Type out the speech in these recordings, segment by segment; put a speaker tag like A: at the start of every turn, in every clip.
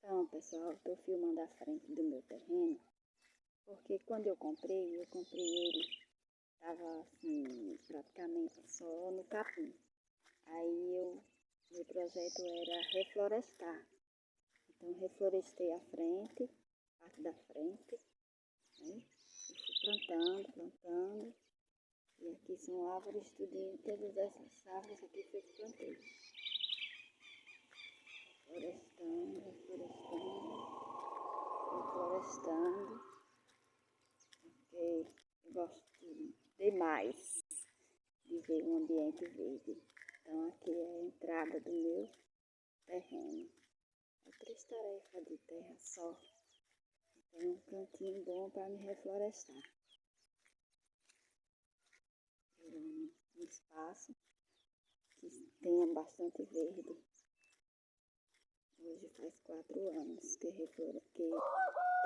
A: Então, pessoal, estou filmando a frente do meu terreno, porque quando eu comprei ele, estava assim, praticamente só no capim. Aí meu projeto era reflorestar. Então, reflorestei a frente, parte da frente, né? E fui plantando. E aqui são árvores, tudinho, todas essas árvores aqui foi que plantei. Reflorestando, porque eu gosto demais de ver um ambiente verde. Então aqui é a entrada do meu terreno. É 3 tarefas de terra só. Tem um cantinho bom para me reflorestar. Um espaço que tenha bastante verde. Hoje faz 4 anos que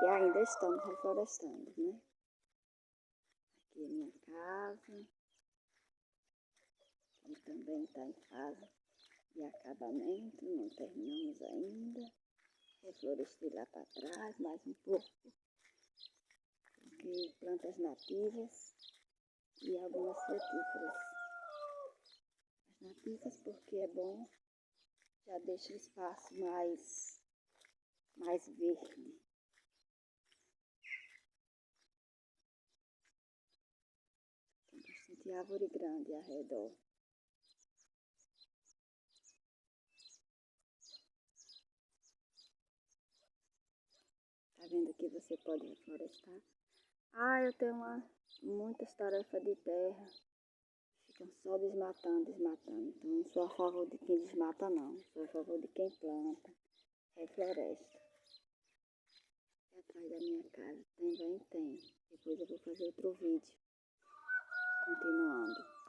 A: ainda estamos reflorestando, né? Aqui é minha casa. Aqui também está em fase de acabamento, não terminamos ainda. Reflorestei lá para trás, mais um pouco. Aqui plantas nativas e algumas frutíferas. As nativas porque é bom, já deixa o espaço mais verde. Tem bastante árvore grande ao redor. Tá vendo que você pode reflorestar? Eu tenho muitas tarefas de terra. Ficam só desmatando. Então não sou a favor de quem desmata não. Sou a favor de quem planta, refloresta. E atrás da minha casa também tem. Depois eu vou fazer outro vídeo. Continuando.